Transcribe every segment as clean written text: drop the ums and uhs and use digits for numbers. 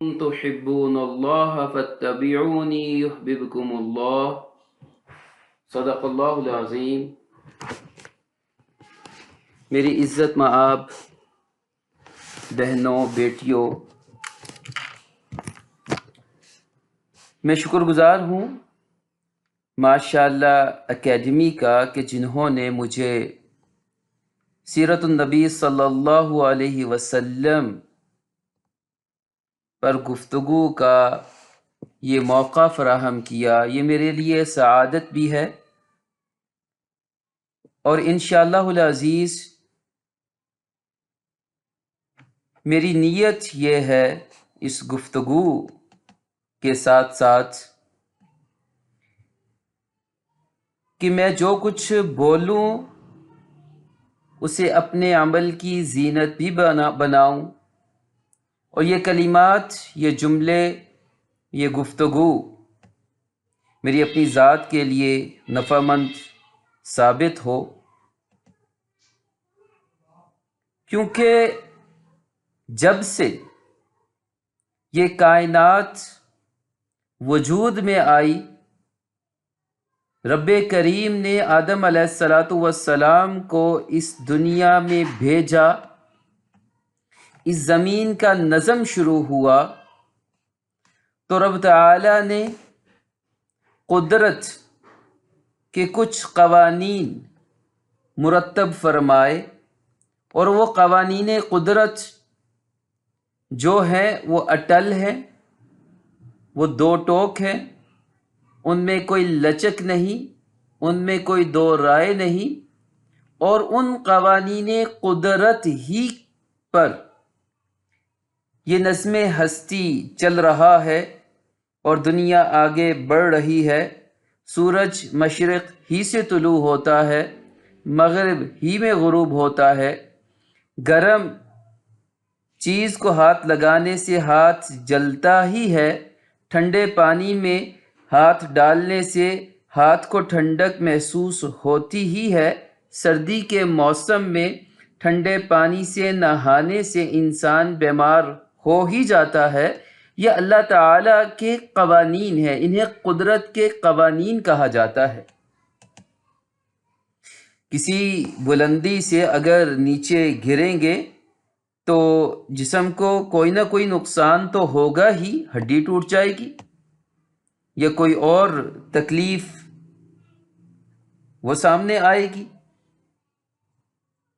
تحبون اللہ فاتبعونی یحببکم اللہ۔ صدق اللہ العظیم۔ میری عزت مآب بہنوں، بیٹیوں، میں شکر گزار ہوں ماشاءاللہ اکیڈمی کا کہ جنہوں نے مجھے سیرت النبی صلی اللہ علیہ وسلم پر گفتگو کا یہ موقع فراہم کیا۔ یہ میرے لیے سعادت بھی ہے، اور انشاءاللہ العزیز میری نیت یہ ہے اس گفتگو کے ساتھ ساتھ کہ میں جو کچھ بولوں اسے اپنے عمل کی زینت بھی بناؤں، اور یہ کلمات، یہ جملے، یہ گفتگو میری اپنی ذات کے لیے نفع مند ثابت ہو، کیونکہ جب سے یہ کائنات وجود میں آئی، رب کریم نے آدم علیہ السلام کو اس دنیا میں بھیجا، اس زمین کا نظم شروع ہوا تو رب تعالی نے قدرت کے کچھ قوانین مرتب فرمائے، اور وہ قوانین قدرت جو ہیں وہ اٹل ہیں، وہ دو ٹوک ہیں، ان میں کوئی لچک نہیں، ان میں کوئی دو رائے نہیں، اور ان قوانین قدرت ہی پر یہ نظم ہستی چل رہا ہے اور دنیا آگے بڑھ رہی ہے۔ سورج مشرق ہی سے طلوع ہوتا ہے، مغرب ہی میں غروب ہوتا ہے، گرم چیز کو ہاتھ لگانے سے ہاتھ جلتا ہی ہے، ٹھنڈے پانی میں ہاتھ ڈالنے سے ہاتھ کو ٹھنڈک محسوس ہوتی ہی ہے، سردی کے موسم میں ٹھنڈے پانی سے نہانے سے انسان بیمار ہو ہی جاتا ہے۔ یہ اللہ تعالی کے قوانین ہیں، انہیں قدرت کے قوانین کہا جاتا ہے۔ کسی بلندی سے اگر نیچے گریں گے تو جسم کو کوئی نہ کوئی نقصان تو ہوگا ہی، ہڈی ٹوٹ جائے گی یا کوئی اور تکلیف وہ سامنے آئے گی۔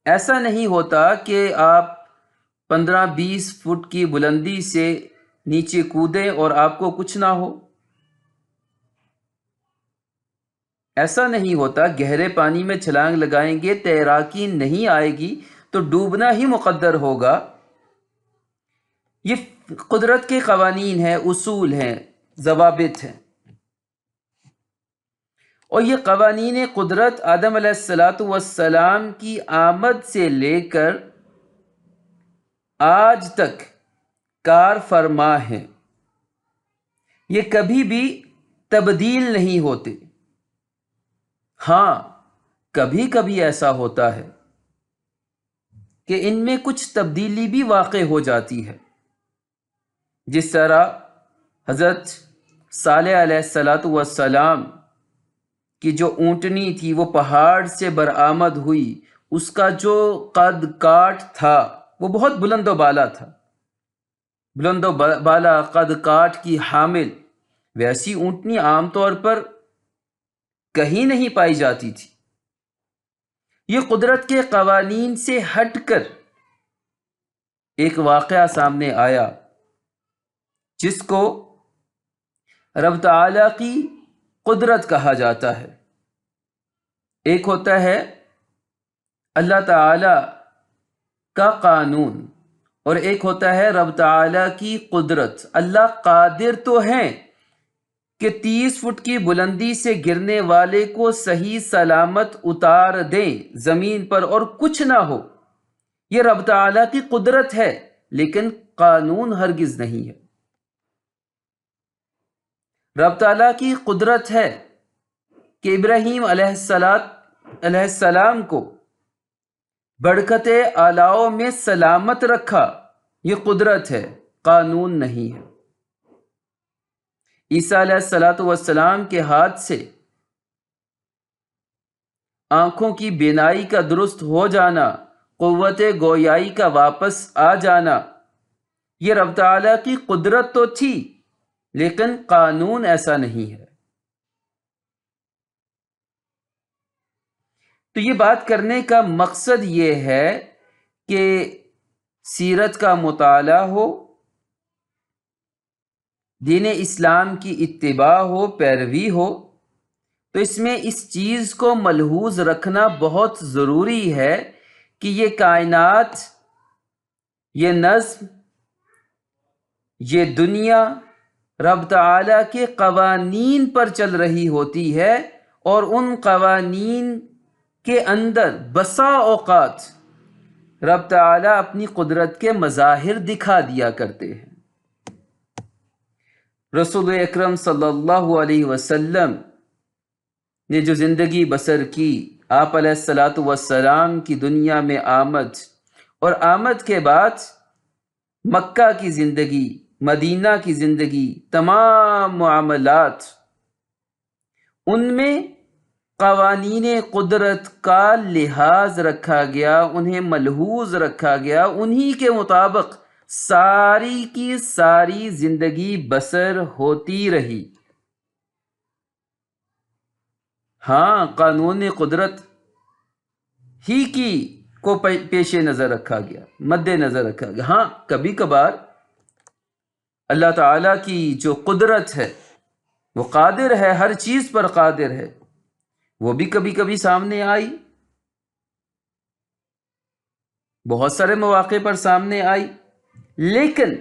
ایسا نہیں ہوتا کہ آپ 15-20 فٹ کی بلندی سے نیچے کودیں اور آپ کو کچھ نہ ہو، ایسا نہیں ہوتا۔ گہرے پانی میں چھلانگ لگائیں گے، تیراکی نہیں آئے گی تو ڈوبنا ہی مقدر ہوگا۔ یہ قدرت کے قوانین ہیں، اصول ہیں، ضوابط ہیں، اور یہ قوانین قدرت آدم علیہ السلام کی آمد سے لے کر آج تک کار فرما ہیں، یہ کبھی بھی تبدیل نہیں ہوتے۔ ہاں، کبھی کبھی ایسا ہوتا ہے کہ ان میں کچھ تبدیلی بھی واقع ہو جاتی ہے، جس طرح حضرت صالح علیہ السلام کی جو اونٹنی تھی وہ پہاڑ سے برآمد ہوئی، اس کا جو قد کاٹ تھا وہ بہت بلند و بالا تھا، بلند و بالا قد کاٹ کی حامل۔ ویسی اونٹنی عام طور پر کہیں نہیں پائی جاتی تھی۔ یہ قدرت کے قوانین سے ہٹ کر ایک واقعہ سامنے آیا جس کو رب تعالی کی قدرت کہا جاتا ہے۔ ایک ہوتا ہے اللہ تعالی کا قانون، اور ایک ہوتا ہے رب تعالی کی قدرت۔ اللہ قادر تو ہیں کہ 30 فٹ کی بلندی سے گرنے والے کو صحیح سلامت اتار دیں زمین پر اور کچھ نہ ہو، یہ رب تعالی کی قدرت ہے، لیکن قانون ہرگز نہیں ہے۔ رب تعالی کی قدرت ہے کہ ابراہیم علیہ السلام کو برکت آلاؤ میں سلامت رکھا، یہ قدرت ہے۔ قانون نہیں ہے۔ عیسیٰ علیہ الصلاۃ والسلام کے ہاتھ سے آنکھوں کی بینائی کا درست ہو جانا، قوت گویائی کا واپس آ جانا، یہ رب تعالیٰ کی قدرت تو تھی، لیکن قانون ایسا نہیں ہے۔ تو یہ بات کرنے کا مقصد یہ ہے کہ سیرت کا مطالعہ ہو، دین اسلام کی اتباع ہو، پیروی ہو، تو اس میں اس چیز کو ملحوظ رکھنا بہت ضروری ہے کہ یہ کائنات، یہ نظم، یہ دنیا رب تعالیٰ کے قوانین پر چل رہی ہوتی ہے، اور ان قوانین کے اندر بسا اوقات رب تعالیٰ اپنی قدرت کے مظاہر دکھا دیا کرتے ہیں۔ رسول اکرم صلی اللہ علیہ وسلم نے جو زندگی بسر کی، آپ علیہ الصلاۃ والسلام کی دنیا میں آمد، اور آمد کے بعد مکہ کی زندگی، مدینہ کی زندگی، تمام معاملات، ان میں قوانین قدرت کا لحاظ رکھا گیا، انہیں ملحوظ رکھا گیا، انہی کے مطابق ساری کی ساری زندگی بسر ہوتی رہی۔ ہاں، قانون قدرت ہی کی کو پیش نظر رکھا گیا، مد نظر رکھا گیا۔ ہاں، کبھی کبھار اللہ تعالیٰ کی جو قدرت ہے، وہ قادر ہے، ہر چیز پر قادر ہے، وہ بھی کبھی کبھی سامنے آئی، بہت سارے مواقع پر سامنے آئی، لیکن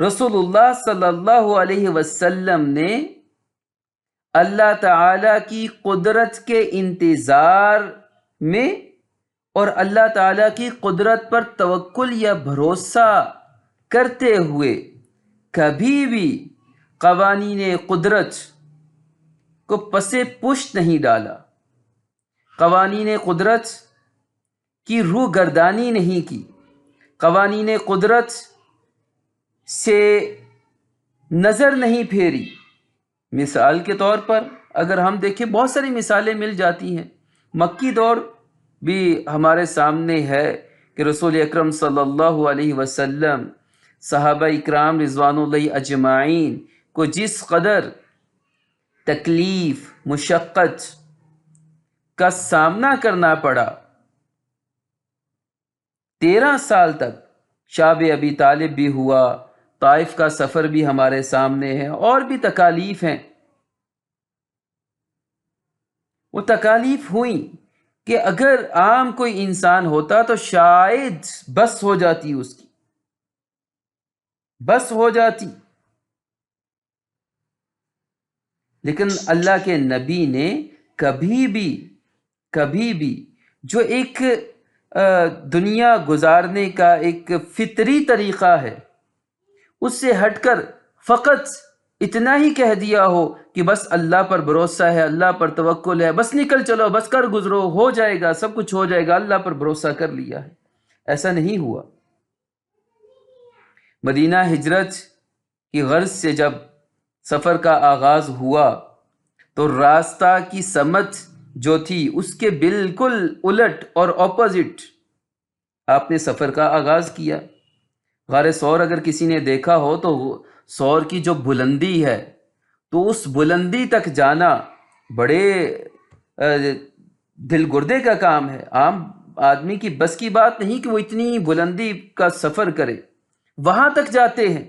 رسول اللہ صلی اللہ علیہ وسلم نے اللہ تعالیٰ کی قدرت کے انتظار میں اور اللہ تعالیٰ کی قدرت پر توکل یا بھروسہ کرتے ہوئے کبھی بھی قوانین قدرت کو پس پشت نہیں ڈالا، قوانین قدرت کی روح گردانی نہیں کی، قوانین قدرت سے نظر نہیں پھیری۔ مثال کے طور پر اگر ہم دیکھیں، بہت ساری مثالیں مل جاتی ہیں، مکی دور بھی ہمارے سامنے ہے کہ رسول اکرم صلی اللہ علیہ وسلم صحابہ اکرام رضوان اللہ اجمعین کو جس قدر تکلیف، مشقت کا سامنا کرنا پڑا، 13 سال تک شاب ابی طالب بھی ہوا، طائف کا سفر بھی ہمارے سامنے ہے، اور بھی تکالیف ہیں۔ وہ تکالیف ہوئیں کہ اگر عام کوئی انسان ہوتا تو شاید بس ہو جاتی، اس کی بس ہو جاتی، لیکن اللہ کے نبی نے کبھی بھی جو ایک دنیا گزارنے کا ایک فطری طریقہ ہے، اس سے ہٹ کر فقط اتنا ہی کہہ دیا ہو کہ بس اللہ پر بھروسہ ہے، اللہ پر توکل ہے، بس نکل چلو، بس کر گزرو، ہو جائے گا، سب کچھ ہو جائے گا، اللہ پر بھروسہ کر لیا ہے، ایسا نہیں ہوا۔ مدینہ ہجرت کی غرض سے جب سفر کا آغاز ہوا تو راستہ کی سمت جو تھی اس کے بالکل الٹ اور اپوزٹ آپ نے سفر کا آغاز کیا۔ غار ثور اگر کسی نے دیکھا ہو تو ثور کی جو بلندی ہے، تو اس بلندی تک جانا بڑے دل گردے کا کام ہے، عام آدمی کی بس کی بات نہیں کہ وہ اتنی بلندی کا سفر کرے۔ وہاں تک جاتے ہیں،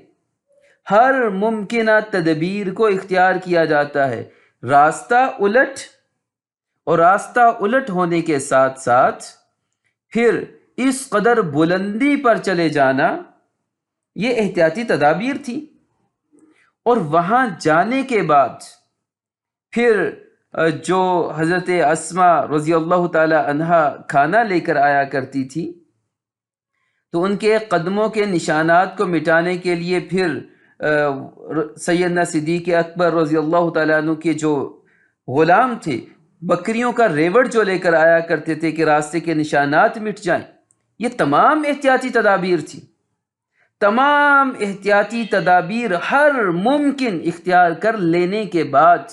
ہر ممکنہ تدبیر کو اختیار کیا جاتا ہے، راستہ الٹ، اور راستہ الٹ ہونے کے ساتھ ساتھ پھر اس قدر بلندی پر چلے جانا، یہ احتیاطی تدابیر تھی۔ اور وہاں جانے کے بعد پھر جو حضرت اسما رضی اللہ تعالی عنہا کھانا لے کر آیا کرتی تھی، تو ان کے قدموں کے نشانات کو مٹانے کے لیے پھر سیدنا صدیق اکبر رضی اللہ تعالیٰ عنہ کے جو غلام تھے، بکریوں کا ریوڑ جو لے کر آیا کرتے تھے کہ راستے کے نشانات مٹ جائیں۔ یہ تمام احتیاطی تدابیر تھی، تمام احتیاطی تدابیر ہر ممکن اختیار کر لینے کے بعد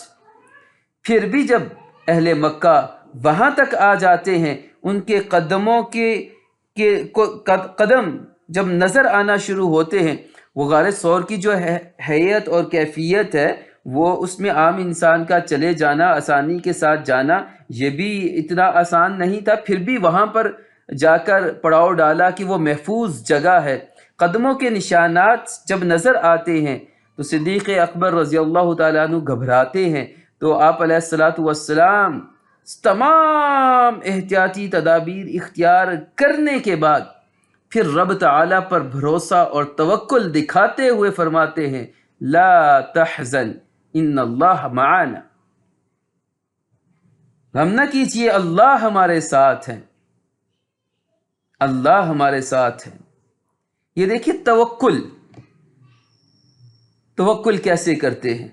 پھر بھی جب اہل مکہ وہاں تک آ جاتے ہیں، ان کے قدموں کے قدم جب نظر آنا شروع ہوتے ہیں، وہ غار ثور کی جو حیت اور کیفیت ہے وہ اس میں عام انسان کا چلے جانا، آسانی کے ساتھ جانا، یہ بھی اتنا آسان نہیں تھا، پھر بھی وہاں پر جا کر پڑاؤ ڈالا کہ وہ محفوظ جگہ ہے۔ قدموں کے نشانات جب نظر آتے ہیں تو صدیق اکبر رضی اللہ تعالیٰ عنہ گھبراتے ہیں، تو آپ علیہ الصلاۃ والسلام تمام احتیاطی تدابیر اختیار کرنے کے بعد پھر رب تعالیٰ پر بھروسہ اور توکل دکھاتے ہوئے فرماتے ہیں لا تحزن ان اللہ معنا، غم نہ کیجیے، اللہ ہمارے ساتھ ہیں، اللہ ہمارے ساتھ ہیں۔ یہ دیکھیے توکل کیسے کرتے ہیں۔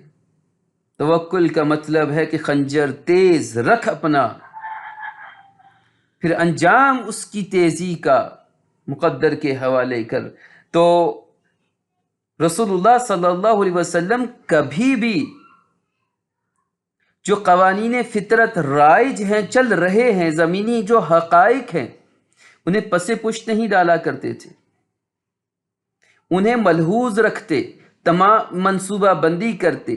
توکل کا مطلب ہے کہ خنجر تیز رکھ اپنا، پھر انجام اس کی تیزی کا مقدر کے حوالے کر۔ تو رسول اللہ صلی اللہ علیہ وسلم کبھی بھی جو قوانین فطرت رائج ہیں، چل رہے ہیں، زمینی جو حقائق ہیں، انہیں پس پشت نہیں ڈالا کرتے تھے، انہیں ملحوظ رکھتے، تمام منصوبہ بندی کرتے،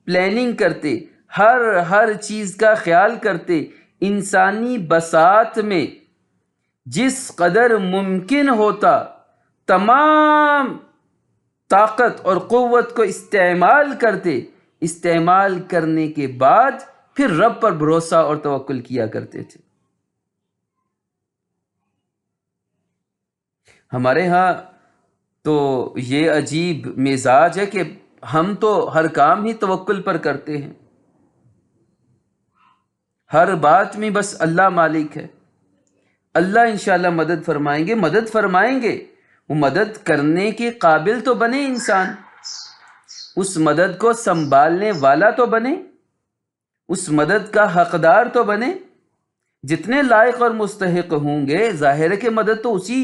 پلاننگ کرتے، ہر چیز کا خیال کرتے، انسانی بساط میں جس قدر ممکن ہوتا تمام طاقت اور قوت کو استعمال کرتے، استعمال کرنے کے بعد پھر رب پر بھروسہ اور توکل کیا کرتے تھے۔ ہمارے ہاں تو یہ عجیب مزاج ہے کہ ہم تو ہر کام ہی توکل پر کرتے ہیں، ہر بات میں بس اللہ مالک ہے، اللہ انشاءاللہ مدد فرمائیں گے، وہ مدد کرنے کے قابل تو بنے انسان، اس مدد کو سنبھالنے والا تو بنے، اس مدد کا حقدار تو بنے۔ جتنے لائق اور مستحق ہوں گے ظاہر ہے کہ مدد تو اسی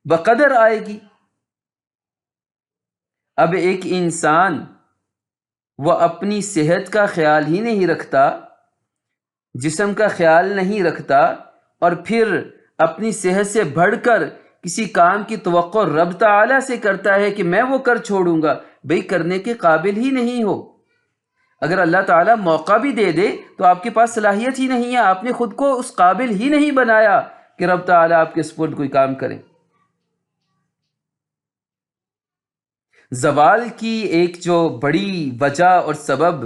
بقدر آئے گی۔ اب ایک انسان وہ اپنی صحت کا خیال ہی نہیں رکھتا، جسم کا خیال نہیں رکھتا، اور پھر اپنی صحت سے بڑھ کر کسی کام کی توقع رب تعالیٰ سے کرتا ہے کہ میں وہ کر چھوڑوں گا، بھئی کرنے کے قابل ہی نہیں ہو۔ اگر اللہ تعالیٰ موقع بھی دے دے تو آپ کے پاس صلاحیت ہی نہیں ہے، آپ نے خود کو اس قابل ہی نہیں بنایا کہ رب تعالیٰ آپ کے سپرد کوئی کام کرے۔ زوال کی ایک جو بڑی وجہ اور سبب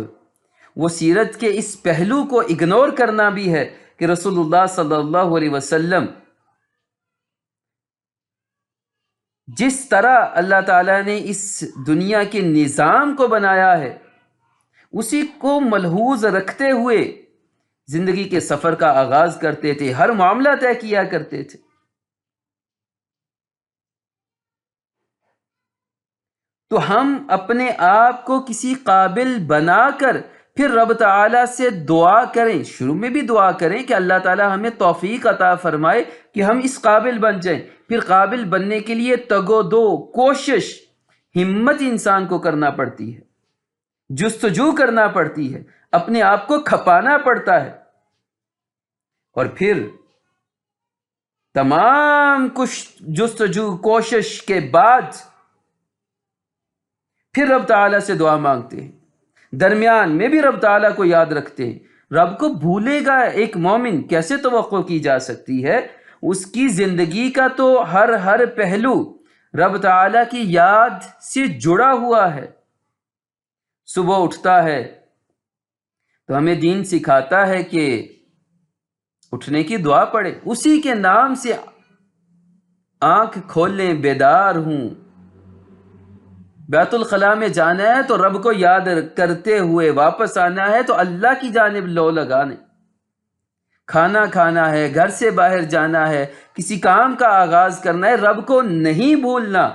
وہ سیرت کے اس پہلو کو اگنور کرنا بھی ہے کہ رسول اللہ صلی اللہ علیہ وسلم جس طرح اللہ تعالیٰ نے اس دنیا کے نظام کو بنایا ہے اسی کو ملحوظ رکھتے ہوئے زندگی کے سفر کا آغاز کرتے تھے، ہر معاملہ طے کیا کرتے تھے۔ تو ہم اپنے آپ کو کسی قابل بنا کر پھر رب تعالیٰ سے دعا کریں، شروع میں بھی دعا کریں کہ اللہ تعالیٰ ہمیں توفیق عطا فرمائے کہ ہم اس قابل بن جائیں، پھر قابل بننے کے لیے تگ و دو، کوشش، ہمت انسان کو کرنا پڑتی ہے، جستجو کرنا پڑتی ہے، اپنے آپ کو کھپانا پڑتا ہے، اور پھر تمام کچھ جستجو کوشش کے بعد پھر رب تعالیٰ سے دعا مانگتے ہیں، درمیان میں بھی رب تعالیٰ کو یاد رکھتے ہیں۔ رب کو بھولے گا ایک مومن کیسے توقع کی جا سکتی ہے؟ اس کی زندگی کا تو ہر پہلو رب تعالیٰ کی یاد سے جڑا ہوا ہے۔ صبح اٹھتا ہے تو ہمیں دین سکھاتا ہے کہ اٹھنے کی دعا پڑھے، اسی کے نام سے آنکھ کھولیں، بیدار ہوں، بیت الخلاء میں جانا ہے تو رب کو یاد کرتے ہوئے واپس آنا ہے، تو اللہ کی جانب لو لگانے، کھانا کھانا ہے، گھر سے باہر جانا ہے، کسی کام کا آغاز کرنا ہے، رب کو نہیں بھولنا۔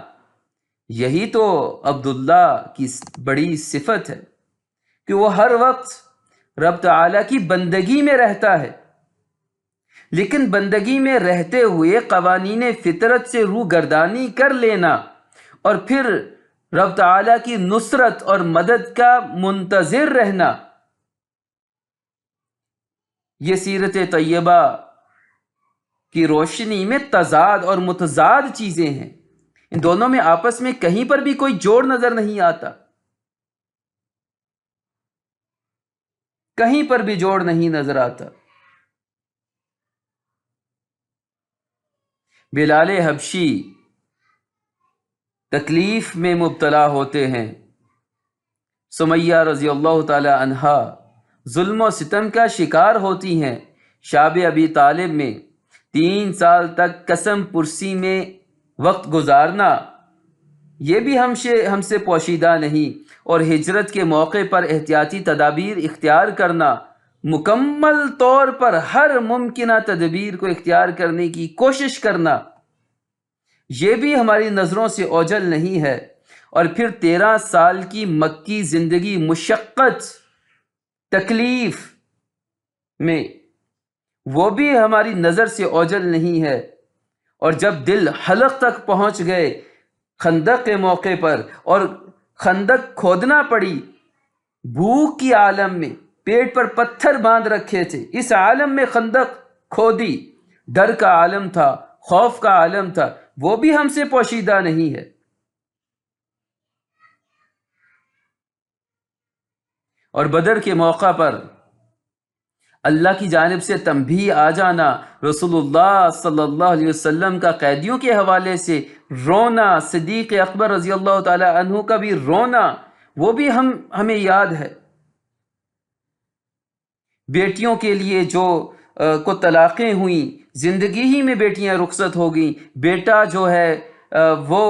یہی تو عبداللہ کی بڑی صفت ہے کہ وہ ہر وقت رب تعالیٰ کی بندگی میں رہتا ہے، لیکن بندگی میں رہتے ہوئے قوانین فطرت سے روگردانی کر لینا اور پھر رب تعالیٰ کی نصرت اور مدد کا منتظر رہنا، یہ سیرت طیبہ کی روشنی میں تضاد اور متضاد چیزیں ہیں۔ ان دونوں میں آپس میں کہیں پر بھی کوئی جوڑ نظر نہیں آتا، کہیں پر بھی جوڑ نہیں نظر آتا۔ بلال حبشی تکلیف میں مبتلا ہوتے ہیں، سمیہ رضی اللہ تعالی عنہا ظلم و ستم کا شکار ہوتی ہیں، شاب ابی طالب میں 3 سال تک قسم پرسی میں وقت گزارنا یہ بھی ہم سے پوشیدہ نہیں، اور ہجرت کے موقع پر احتیاطی تدابیر اختیار کرنا، مکمل طور پر ہر ممکنہ تدبیر کو اختیار کرنے کی کوشش کرنا، یہ بھی ہماری نظروں سے اوجھل نہیں ہے۔ اور پھر 13 سال کی مکی زندگی مشقت تکلیف میں، وہ بھی ہماری نظر سے اوجھل نہیں ہے۔ اور جب دل حلق تک پہنچ گئے خندق کے موقع پر اور خندق کھودنا پڑی، بھوک کی عالم میں پیٹ پر پتھر باندھ رکھے تھے، اس عالم میں خندق کھودی، ڈر کا عالم تھا، خوف کا عالم تھا، وہ بھی ہم سے پوشیدہ نہیں ہے۔ اور بدر کے موقع پر اللہ کی جانب سے تنبیہ آ جانا، رسول اللہ صلی اللہ علیہ وسلم کا قیدیوں کے حوالے سے رونا، صدیق اکبر رضی اللہ تعالی عنہ کا بھی رونا، وہ بھی ہمیں یاد ہے۔ بیٹیوں کے لیے جو کو طلاقیں ہوئیں، زندگی ہی میں بیٹیاں رخصت ہو گئیں، بیٹا جو ہے وہ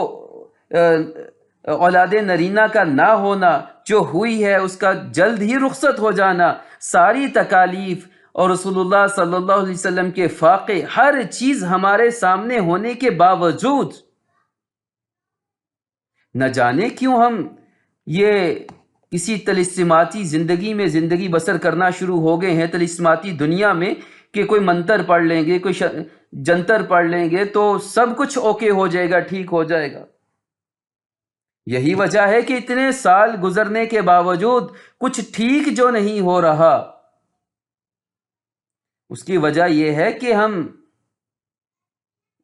اولاد نرینہ کا نہ ہونا، جو ہوئی ہے اس کا جلد ہی رخصت ہو جانا، ساری تکالیف اور رسول اللہ صلی اللہ علیہ وسلم کے فاقے، ہر چیز ہمارے سامنے ہونے کے باوجود نہ جانے کیوں ہم یہ کسی طلسماتی زندگی میں زندگی بسر کرنا شروع ہو گئے ہیں، طلسماتی دنیا میں، کہ کوئی منتر پڑھ لیں گے، کوئی جنتر پڑھ لیں گے تو سب کچھ اوکے ہو جائے گا، ٹھیک ہو جائے گا۔ یہی وجہ ہے کہ اتنے سال گزرنے کے باوجود کچھ ٹھیک جو نہیں ہو رہا، اس کی وجہ یہ ہے کہ ہم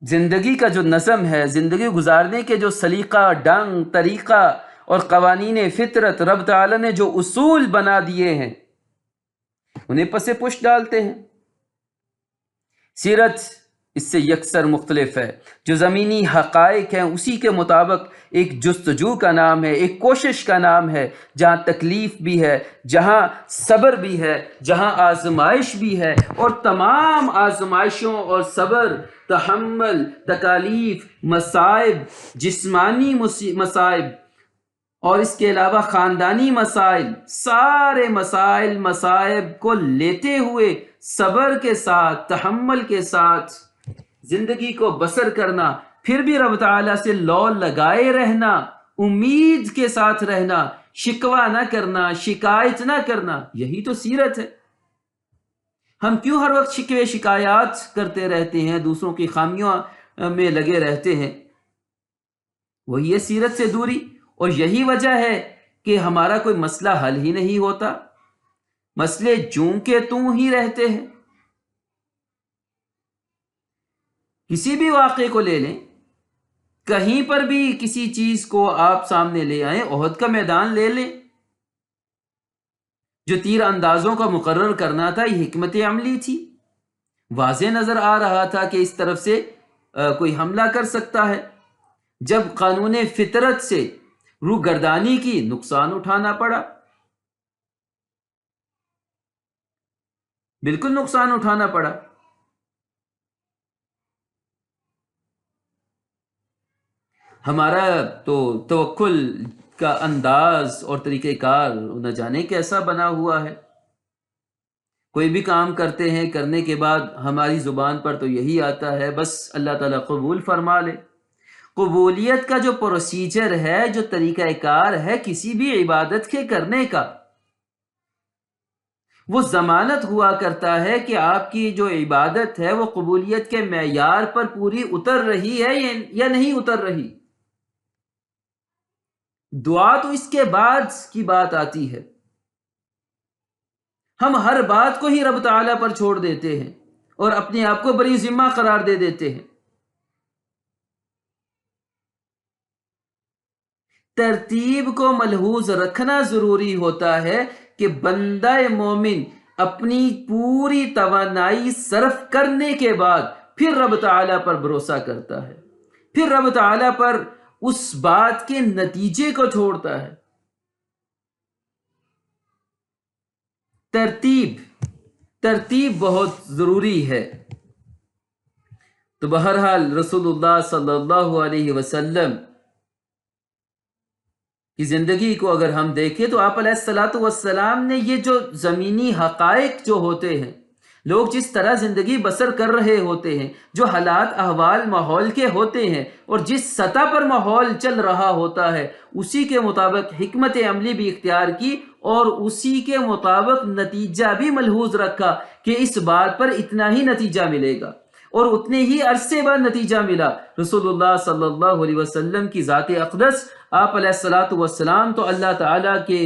زندگی کا جو نظم ہے، زندگی گزارنے کے جو سلیقہ، ڈنگ، طریقہ اور قوانین فطرت رب تعالی نے جو اصول بنا دیے ہیں، انہیں پس پش ڈالتے ہیں۔ سیرت اس سے یکسر مختلف ہے، جو زمینی حقائق ہیں اسی کے مطابق ایک جستجو کا نام ہے، ایک کوشش کا نام ہے، جہاں تکلیف بھی ہے، جہاں صبر بھی ہے، جہاں آزمائش بھی ہے، اور تمام آزمائشوں اور صبر، تحمل، تکالیف، مصائب، جسمانی مصائب اور اس کے علاوہ خاندانی مسائل، سارے مسائل مصائب کو لیتے ہوئے صبر کے ساتھ، تحمل کے ساتھ زندگی کو بسر کرنا، پھر بھی رب تعالیٰ سے لو لگائے رہنا، امید کے ساتھ رہنا، شکوہ نہ کرنا، شکایت نہ کرنا، یہی تو سیرت ہے۔ ہم کیوں ہر وقت شکوے شکایات کرتے رہتے ہیں، دوسروں کی خامیوں میں لگے رہتے ہیں؟ وہی ہے سیرت سے دوری، اور یہی وجہ ہے کہ ہمارا کوئی مسئلہ حل ہی نہیں ہوتا، مسئلے جوں کے توں ہی رہتے ہیں۔ کسی بھی واقعے کو لے لیں، کہیں پر بھی کسی چیز کو آپ سامنے لے آئیں، احد کا میدان لے لیں، جو تیر اندازوں کا مقرر کرنا تھا، یہ حکمت عملی تھی، واضح نظر آ رہا تھا کہ اس طرف سے کوئی حملہ کر سکتا ہے۔ جب قانون فطرت سے روح گردانی کی، نقصان اٹھانا پڑا، بالکل نقصان اٹھانا پڑا۔ ہمارا تو توکل کا انداز اور طریقہ کار نہ جانے کیسا بنا ہوا ہے۔ کوئی بھی کام کرتے ہیں، کرنے کے بعد ہماری زبان پر تو یہی آتا ہے، بس اللہ تعالیٰ قبول فرما لے۔ قبولیت کا جو پروسیجر ہے، جو طریقہ کار ہے کسی بھی عبادت کے کرنے کا، وہ ضمانت ہوا کرتا ہے کہ آپ کی جو عبادت ہے وہ قبولیت کے معیار پر پوری اتر رہی ہے یا نہیں اتر رہی۔ دعا تو اس کے بعد کی بات آتی ہے. ہم ہر بات کو ہی رب تعالیٰ پر چھوڑ دیتے ہیں اور اپنے آپ کو بری ذمہ قرار دے دیتے ہیں. ترتیب کو ملحوظ رکھنا ضروری ہوتا ہے کہ بندہ مومن اپنی پوری توانائی صرف کرنے کے بعد پھر رب تعالیٰ پر بھروسہ کرتا ہے، پھر رب تعالیٰ پر اس بات کے نتیجے کو چھوڑتا ہے. ترتیب بہت ضروری ہے. تو بہرحال رسول اللہ صلی اللہ علیہ وسلم کی زندگی کو اگر ہم دیکھیں تو آپ علیہ الصلاۃ والسلام نے یہ جو زمینی حقائق جو ہوتے ہیں، لوگ جس طرح زندگی بسر کر رہے ہوتے ہیں، جو حالات احوال ماحول کے ہوتے ہیں اور جس سطح پر ماحول چل رہا ہوتا ہے، اسی کے مطابق حکمت عملی بھی اختیار کی اور اسی کے مطابق نتیجہ بھی ملحوظ رکھا کہ اس بات پر اتنا ہی نتیجہ ملے گا، اور اتنے ہی عرصے بعد نتیجہ ملا. رسول اللہ صلی اللہ علیہ وسلم کی ذات اقدس، آپ علیہ الصلاۃ والسلام تو اللہ تعالیٰ کے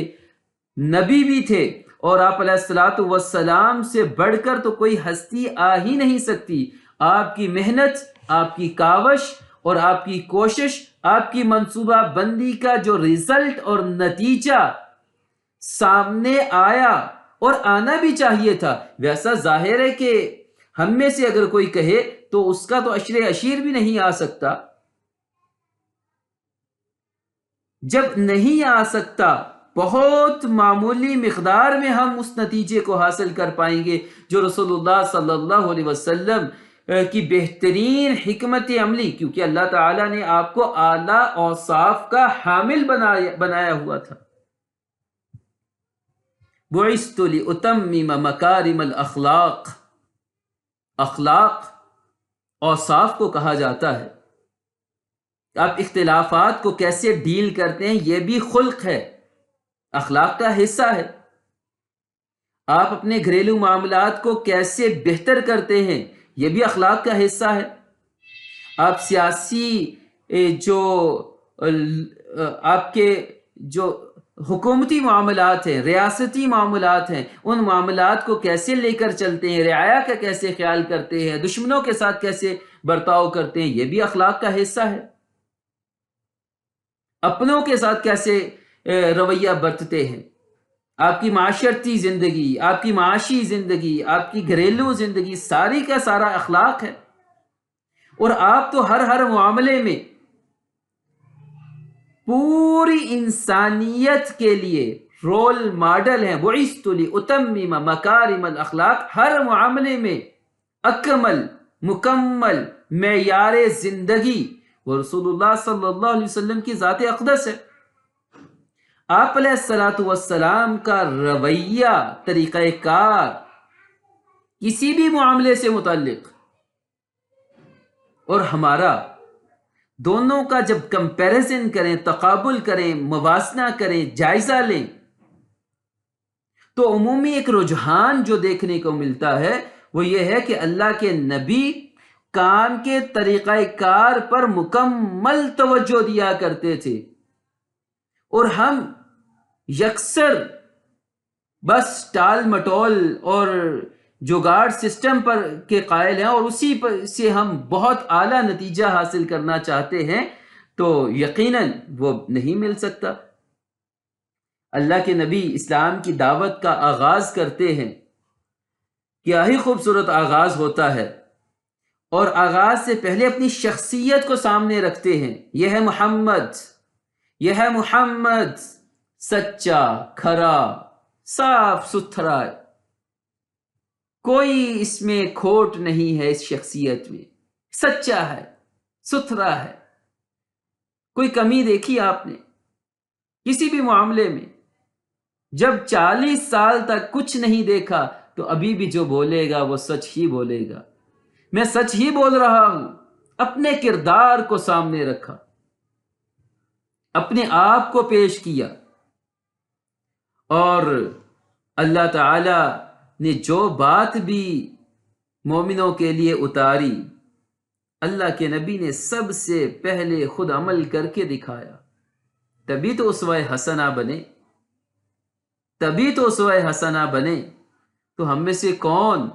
نبی بھی تھے، اور آپ علیہ الصلاۃ والسلام سے بڑھ کر تو کوئی ہستی آ ہی نہیں سکتی. آپ کی محنت، آپ کی کاوش اور آپ کی کوشش، آپ کی منصوبہ بندی کا جو رزلٹ اور نتیجہ سامنے آیا اور آنا بھی چاہیے تھا، ویسا ظاہر ہے کہ ہم میں سے اگر کوئی کہے تو اس کا تو عشر عشیر بھی نہیں آ سکتا. جب نہیں آ سکتا، بہت معمولی مقدار میں ہم اس نتیجے کو حاصل کر پائیں گے جو رسول اللہ صلی اللہ علیہ وسلم کی بہترین حکمت عملی، کیونکہ اللہ تعالیٰ نے آپ کو اعلیٰ اوصاف کا حامل بنایا ہوا تھا. بعثت لأتمم مکارم الاخلاق، اخلاق اوصاف کو کہا جاتا ہے. آپ اختلافات کو کیسے ڈیل کرتے ہیں یہ بھی خلق ہے، اخلاق کا حصہ ہے. آپ اپنے گھریلو معاملات کو کیسے بہتر کرتے ہیں یہ بھی اخلاق کا حصہ ہے. آپ سیاسی جو آپ کے جو حکومتی معاملات ہیں، ریاستی معاملات ہیں، ان معاملات کو کیسے لے کر چلتے ہیں، رعایا کا کیسے خیال کرتے ہیں، دشمنوں کے ساتھ کیسے برتاؤ کرتے ہیں، یہ بھی اخلاق کا حصہ ہے. اپنوں کے ساتھ کیسے رویہ برتتے ہیں. آپ کی معاشرتی زندگی، آپ کی معاشی زندگی، آپ کی گھریلو زندگی، ساری کا سارا اخلاق ہے. اور آپ تو ہر معاملے میں پوری انسانیت کے لیے رول ماڈل ہیں. بعثت لأتمم مکارم الاخلاق، ہر معاملے میں اکمل مکمل معیار زندگی وہ رسول اللہ صلی اللہ علیہ وسلم کی ذات اقدس ہے. آپ علیہ الصلاۃ والسلام کا رویہ، طریقہ کار کسی بھی معاملے سے متعلق اور ہمارا، دونوں کا جب کمپیریزن کریں، تقابل کریں، موازنہ کریں، جائزہ لیں، تو عمومی ایک رجحان جو دیکھنے کو ملتا ہے وہ یہ ہے کہ اللہ کے نبی کام کے طریقہ کار پر مکمل توجہ دیا کرتے تھے، اور ہم یکسر بس ٹال مٹول اور جگاڑ سسٹم پر کے قائل ہیں اور اسی پر سے ہم بہت اعلیٰ نتیجہ حاصل کرنا چاہتے ہیں، تو یقیناً وہ نہیں مل سکتا. اللہ کے نبی اسلام کی دعوت کا آغاز کرتے ہیں، کیا ہی خوبصورت آغاز ہوتا ہے، اور آغاز سے پہلے اپنی شخصیت کو سامنے رکھتے ہیں. یہ ہے محمد سچا، کھرا، صاف ستھرا، کوئی اس میں کھوٹ نہیں ہے، اس شخصیت میں سچا ہے، ستھرا ہے. کوئی کمی دیکھی آپ نے کسی بھی معاملے میں؟ جب 40 سال تک کچھ نہیں دیکھا تو ابھی بھی جو بولے گا وہ سچ ہی بولے گا. میں سچ ہی بول رہا ہوں. اپنے کردار کو سامنے رکھا، اپنے آپ کو پیش کیا، اور اللہ تعالی نے جو بات بھی مومنوں کے لیے اتاری، اللہ کے نبی نے سب سے پہلے خود عمل کر کے دکھایا. تبھی تو اسوہ حسنہ بنے، تبھی تو اسوہ حسنہ بنے۔ تو ہم میں سے کون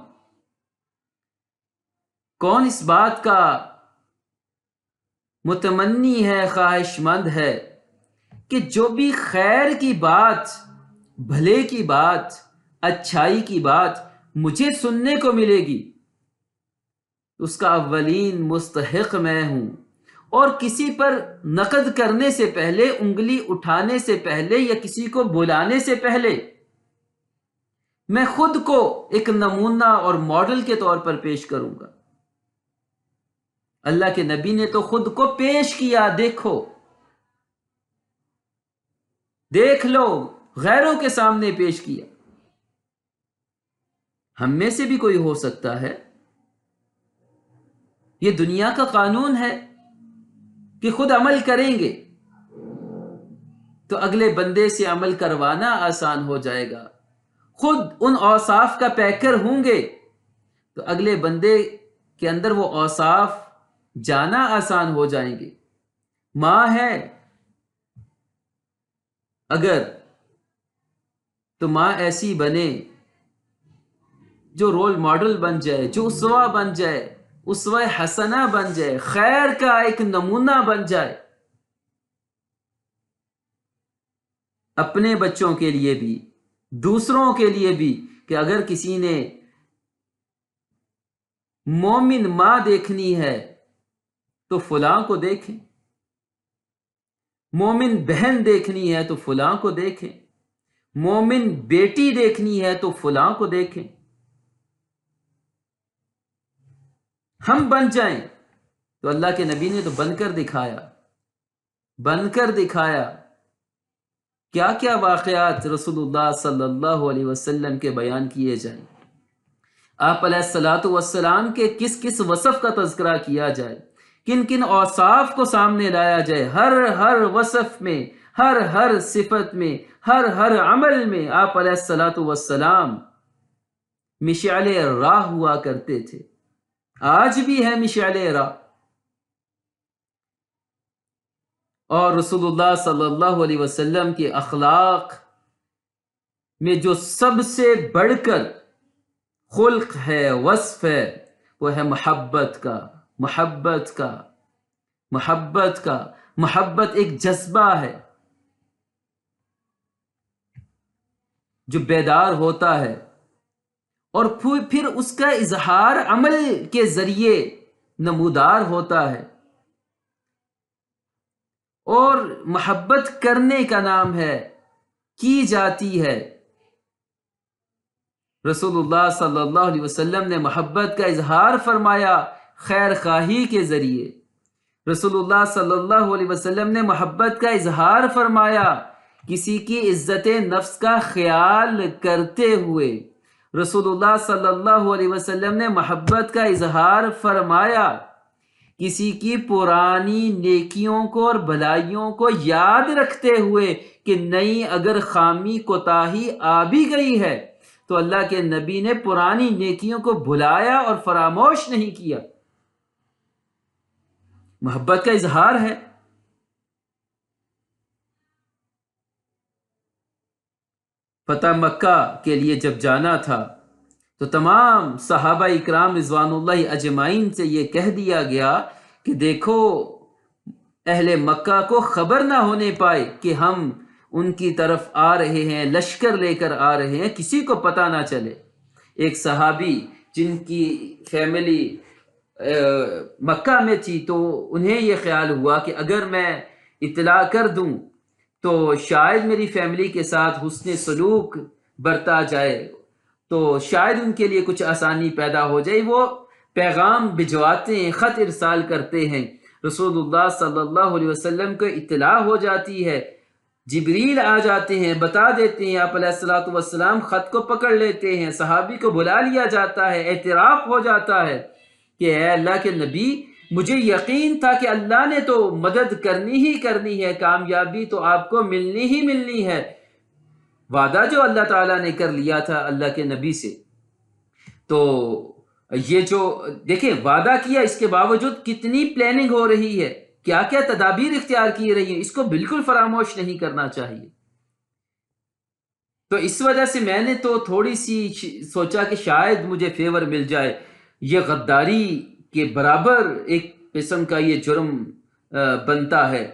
اس بات کا متمنی ہے، خواہش مند ہے کہ جو بھی خیر کی بات، بھلے کی بات، اچھائی کی بات مجھے سننے کو ملے گی، اس کا اولین مستحق میں ہوں، اور کسی پر نقد کرنے سے پہلے، انگلی اٹھانے سے پہلے یا کسی کو بلانے سے پہلے میں خود کو ایک نمونہ اور ماڈل کے طور پر پیش کروں گا۔ اللہ کے نبی نے تو خود کو پیش کیا، دیکھ لو، غیروں کے سامنے پیش کیا۔ ہم میں سے بھی کوئی ہو سکتا ہے، یہ دنیا کا قانون ہے کہ خود عمل کریں گے تو اگلے بندے سے عمل کروانا آسان ہو جائے گا، خود ان اوصاف کا پیکر ہوں گے تو اگلے بندے کے اندر وہ اوصاف جانا آسان ہو جائیں گے۔ ماں ہے اگر، تو ماں ایسی بنے جو رول ماڈل بن جائے، جو اسوہ بن جائے، اسوہ حسنہ بن جائے، خیر کا ایک نمونہ بن جائے، اپنے بچوں کے لیے بھی، دوسروں کے لیے بھی، کہ اگر کسی نے مومن ماں دیکھنی ہے تو فلاں کو دیکھیں، مومن بہن دیکھنی ہے تو فلاں کو دیکھیں، مومن بیٹی دیکھنی ہے تو فلاں کو دیکھیں۔ ہم بن جائیں تو اللہ کے نبی نے تو بن کر دکھایا، کیا کیا واقعات رسول اللہ صلی اللہ علیہ وسلم کے بیان کیے جائیں، آپ علیہ الصلاۃ والسلام کے کس کس وصف کا تذکرہ کیا جائے، کن کن اوصاف کو سامنے لایا جائے، ہر وصف میں، ہر صفت میں، ہر عمل میں آپ علیہ الصلاۃ والسلام مشعل راہ ہوا کرتے تھے، آج بھی ہے مشعل راہ۔ اور رسول اللہ صلی اللہ علیہ وسلم کے اخلاق میں جو سب سے بڑھ کر خلق ہے، وصف ہے، وہ ہے محبت کا۔ محبت ایک جذبہ ہے جو بیدار ہوتا ہے اور پھر اس کا اظہار عمل کے ذریعے نمودار ہوتا ہے، اور محبت کرنے کا نام ہے، کی جاتی ہے۔ رسول اللہ صلی اللہ علیہ وسلم نے محبت کا اظہار فرمایا خیر خواہی کے ذریعے، رسول اللہ صلی اللہ علیہ وسلم نے محبت کا اظہار فرمایا کسی کی عزت نفس کا خیال کرتے ہوئے، رسول اللہ صلی اللہ علیہ وسلم نے محبت کا اظہار فرمایا کسی کی پرانی نیکیوں کو اور بھلائیوں کو یاد رکھتے ہوئے کہ نئی اگر خامی کوتاہی آ بھی گئی ہے تو اللہ کے نبی نے پرانی نیکیوں کو بھلایا اور فراموش نہیں کیا۔ محبت کا اظہار ہے۔ فتح مکہ کے لیے جب جانا تھا تو تمام صحابہ اکرام رضوان اللہ اجمعین سے یہ کہہ دیا گیا کہ دیکھو اہل مکہ کو خبر نہ ہونے پائے کہ ہم ان کی طرف آ رہے ہیں، لشکر لے کر آ رہے ہیں، کسی کو پتہ نہ چلے۔ ایک صحابی جن کی فیملی مکہ میں تھی تو انہیں یہ خیال ہوا کہ اگر میں اطلاع کر دوں تو شاید میری فیملی کے ساتھ حسن سلوک برتا جائے، تو شاید ان کے لیے کچھ آسانی پیدا ہو جائے۔ وہ پیغام بھجواتے ہیں، خط ارسال کرتے ہیں، رسول اللہ صلی اللہ علیہ وسلم کو اطلاع ہو جاتی ہے، جبریل آ جاتے ہیں، بتا دیتے ہیں، آپ علیہ الصلوۃ والسلام خط کو پکڑ لیتے ہیں، صحابی کو بلا لیا جاتا ہے، اعتراف ہو جاتا ہے کہ اے اللہ کے نبی مجھے یقین تھا کہ اللہ نے تو مدد کرنی ہی کرنی ہے، کامیابی تو آپ کو ملنی ہی ملنی ہے، وعدہ جو اللہ تعالیٰ نے کر لیا تھا اللہ کے نبی سے۔ تو یہ جو دیکھیں وعدہ کیا، اس کے باوجود کتنی پلاننگ ہو رہی ہے، کیا کیا تدابیر اختیار کی رہی ہیں، اس کو بالکل فراموش نہیں کرنا چاہیے۔ تو اس وجہ سے میں نے تو تھوڑی سی سوچا کہ شاید مجھے فیور مل جائے۔ یہ غداری کے برابر ایک قسم کا یہ جرم بنتا ہے۔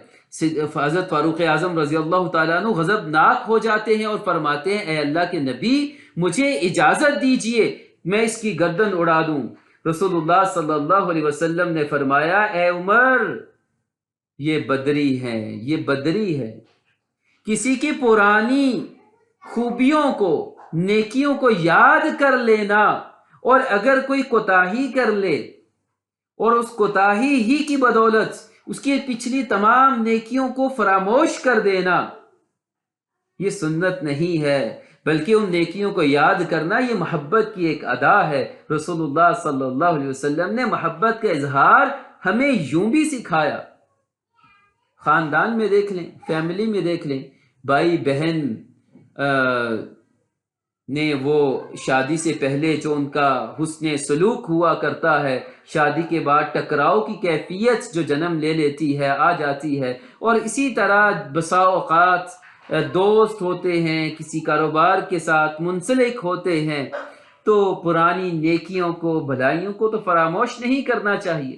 حضرت فاروق اعظم رضی اللہ تعالیٰ عنہ غضبناک ہو جاتے ہیں اور فرماتے ہیں اے اللہ کے نبی مجھے اجازت دیجئے میں اس کی گردن اڑا دوں۔ رسول اللہ صلی اللہ علیہ وسلم نے فرمایا اے عمر یہ بدری ہے، یہ بدری ہے۔ کسی کی پرانی خوبیوں کو، نیکیوں کو یاد کر لینا، اور اگر کوئی کوتاہی کر لے اور اس کوتاہی ہی کی بدولت اس کی پچھلی تمام نیکیوں کو فراموش کر دینا، یہ سنت نہیں ہے، بلکہ ان نیکیوں کو یاد کرنا یہ محبت کی ایک ادا ہے۔ رسول اللہ صلی اللہ علیہ وسلم نے محبت کا اظہار ہمیں یوں بھی سکھایا۔ خاندان میں دیکھ لیں، فیملی میں دیکھ لیں، بھائی بہن نے وہ شادی سے پہلے جو ان کا حسن سلوک ہوا کرتا ہے، شادی کے بعد ٹکراؤ کی کیفیت جو جنم لے لیتی ہے، آ جاتی ہے، اور اسی طرح بسا اوقات دوست ہوتے ہیں، کسی کاروبار کے ساتھ منسلک ہوتے ہیں، تو پرانی نیکیوں کو، بھلائیوں کو تو فراموش نہیں کرنا چاہیے۔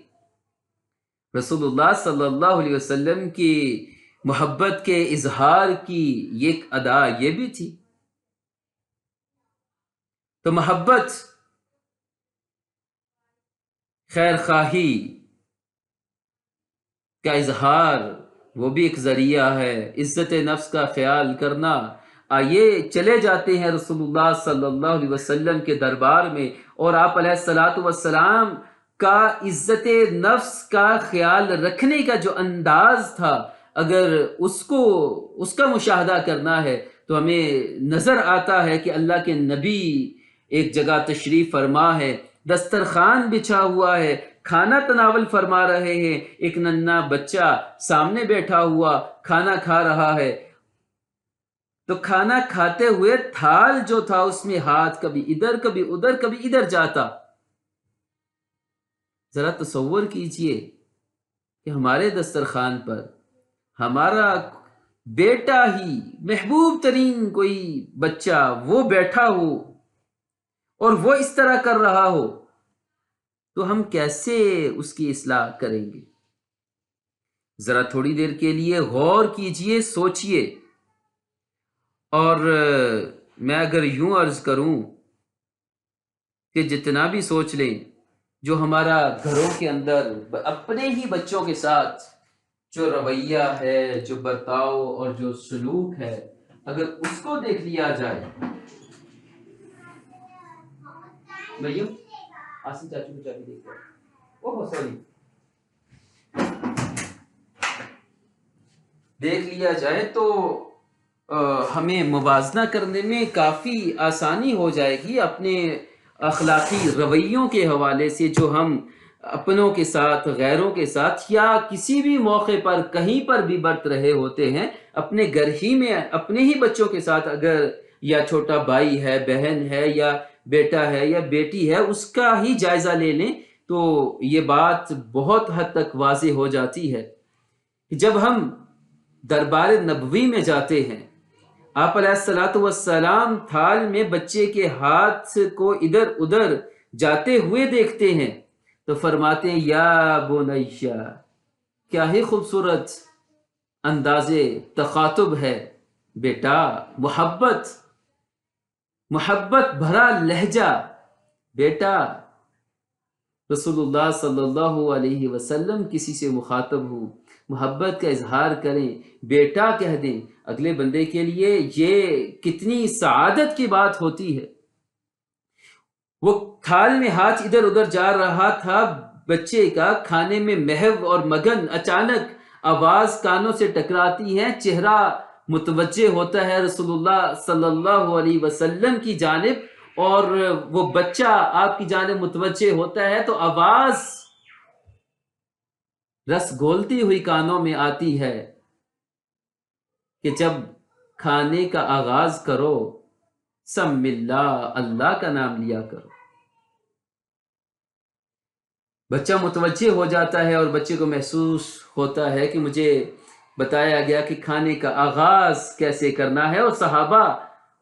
رسول اللہ صلی اللہ علیہ وسلم کی محبت کے اظہار کی ایک ادا یہ بھی تھی۔ تو محبت، خیر خواہی کا اظہار وہ بھی ایک ذریعہ ہے، عزت نفس کا خیال کرنا۔ آئیے چلے جاتے ہیں رسول اللہ صلی اللہ علیہ وسلم کے دربار میں، اور آپ علیہ الصلاۃ والسلام کا عزت نفس کا خیال رکھنے کا جو انداز تھا، اگر اس کا مشاہدہ کرنا ہے تو ہمیں نظر آتا ہے کہ اللہ کے نبی ایک جگہ تشریف فرما ہے، دسترخوان بچھا ہوا ہے، کھانا تناول فرما رہے ہیں، ایک ننھا بچہ سامنے بیٹھا ہوا کھانا کھا رہا ہے، تو کھانا کھاتے ہوئے تھال جو تھا اس میں ہاتھ کبھی ادھر کبھی ادھر کبھی ادھر جاتا۔ ذرا تصور کیجئے کہ ہمارے دسترخوان پر ہمارا بیٹا ہی، محبوب ترین کوئی بچہ وہ بیٹھا ہو اور وہ اس طرح کر رہا ہو، تو ہم کیسے اس کی اصلاح کریں گے؟ ذرا تھوڑی دیر کے لیے غور کیجئے، سوچئے۔ اور میں اگر یوں عرض کروں کہ جتنا بھی سوچ لیں، جو ہمارا گھروں کے اندر اپنے ہی بچوں کے ساتھ جو رویہ ہے، جو برتاؤ اور جو سلوک ہے، اگر اس کو دیکھ لیا جائے، بھائیو آسن چاچو کو چابی دیکھ دیکھ لیا جائے تو ہمیں موازنہ کرنے میں کافی آسانی ہو جائے گی اپنے اخلاقی رویوں کے حوالے سے، جو ہم اپنوں کے ساتھ، غیروں کے ساتھ، یا کسی بھی موقع پر کہیں پر بھی برت رہے ہوتے ہیں، اپنے گھر ہی میں اپنے ہی بچوں کے ساتھ، اگر یا چھوٹا بھائی ہے، بہن ہے، یا بیٹا ہے یا بیٹی ہے، اس کا ہی جائزہ لے لیں تو یہ بات بہت حد تک واضح ہو جاتی ہے۔ جب ہم دربار نبوی میں جاتے ہیں، آپ علیہ الصلاۃ والسلام تھال میں بچے کے ہاتھ کو ادھر ادھر جاتے ہوئے دیکھتے ہیں تو فرماتے ہیں یا بنیّا، کیا ہی خوبصورت انداز تخاطب ہے، بیٹا، محبت بھرا لہجہ، بیٹا۔ رسول اللہ صلی اللہ علیہ وسلم کسی سے مخاطب ہوں، محبت کا اظہار کریں، بیٹا کہہ دیں، اگلے بندے کے لیے یہ کتنی سعادت کی بات ہوتی ہے۔ وہ تھال میں ہاتھ ادھر ادھر جا رہا تھا بچے کا، کھانے میں محو اور مگن، اچانک آواز کانوں سے ٹکراتی ہے، چہرہ متوجہ ہوتا ہے رسول اللہ صلی اللہ علیہ وسلم کی جانب، اور وہ بچہ آپ کی جانب متوجہ ہوتا ہے تو آواز رس گھولتی ہوئی کانوں میں آتی ہے کہ جب کھانے کا آغاز کرو سم اللہ، اللہ کا نام لیا کرو۔ بچہ متوجہ ہو جاتا ہے اور بچے کو محسوس ہوتا ہے کہ مجھے بتایا گیا کہ کھانے کا آغاز کیسے کرنا ہے، اور صحابہ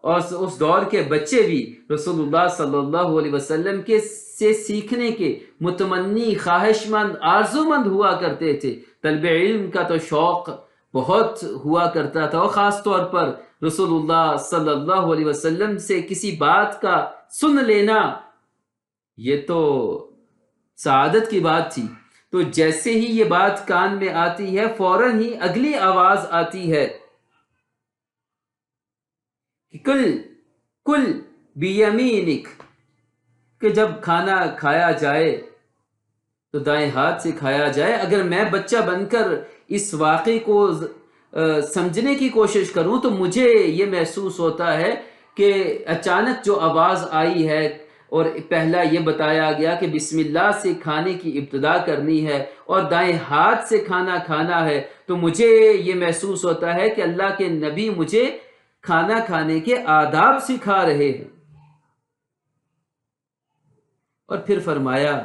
اور اس دور کے بچے بھی رسول اللہ صلی اللہ علیہ وسلم کے سے سیکھنے کے متمنی، خواہش مند، آرزو مند ہوا کرتے تھے۔ طلب علم کا تو شوق بہت ہوا کرتا تھا، اور خاص طور پر رسول اللہ صلی اللہ علیہ وسلم سے کسی بات کا سن لینا یہ تو سعادت کی بات تھی۔ تو جیسے ہی یہ بات کان میں آتی ہے فوراً ہی اگلی آواز آتی ہے کہ کل کل بیمینک، کہ جب کھانا کھایا جائے تو دائیں ہاتھ سے کھایا جائے۔ اگر میں بچہ بن کر اس واقعے کو سمجھنے کی کوشش کروں تو مجھے یہ محسوس ہوتا ہے کہ اچانک جو آواز آئی ہے اور پہلا یہ بتایا گیا کہ بسم اللہ سے کھانے کی ابتدا کرنی ہے اور دائیں ہاتھ سے کھانا کھانا ہے، تو مجھے یہ محسوس ہوتا ہے کہ اللہ کے نبی مجھے کھانا کھانے کے آداب سکھا رہے ہیں۔ اور پھر فرمایا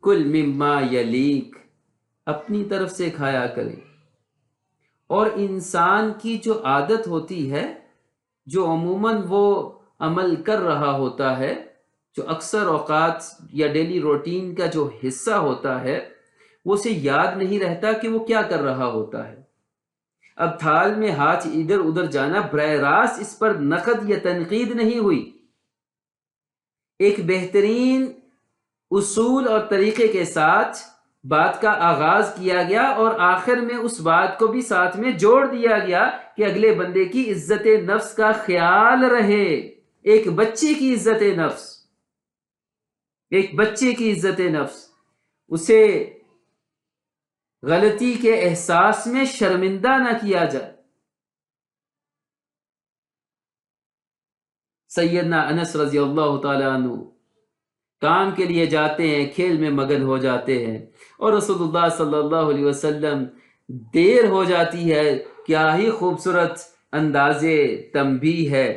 کل مما یلیک، اپنی طرف سے کھایا کرے۔ اور انسان کی جو عادت ہوتی ہے، جو عموماً وہ عمل کر رہا ہوتا ہے، جو اکثر اوقات یا ڈیلی روٹین کا جو حصہ ہوتا ہے، وہ اسے یاد نہیں رہتا کہ وہ کیا کر رہا ہوتا ہے۔ اب تھال میں ہاتھ ادھر ادھر جانا براہ راست اس پر نقد یا تنقید نہیں ہوئی، ایک بہترین اصول اور طریقے کے ساتھ بات کا آغاز کیا گیا، اور آخر میں اس بات کو بھی ساتھ میں جوڑ دیا گیا کہ اگلے بندے کی عزت نفس کا خیال رہے۔ ایک بچے کی عزت نفس، ایک بچے کی عزت نفس، اسے غلطی کے احساس میں شرمندہ نہ کیا جائے۔ سیدنا انس رضی اللہ تعالیٰ عنہ کام کے لیے جاتے ہیں، کھیل میں مگن ہو جاتے ہیں، اور رسول اللہ صلی اللہ علیہ وسلم دیر ہو جاتی ہے۔ کیا ہی خوبصورت انداز تنبیہ ہے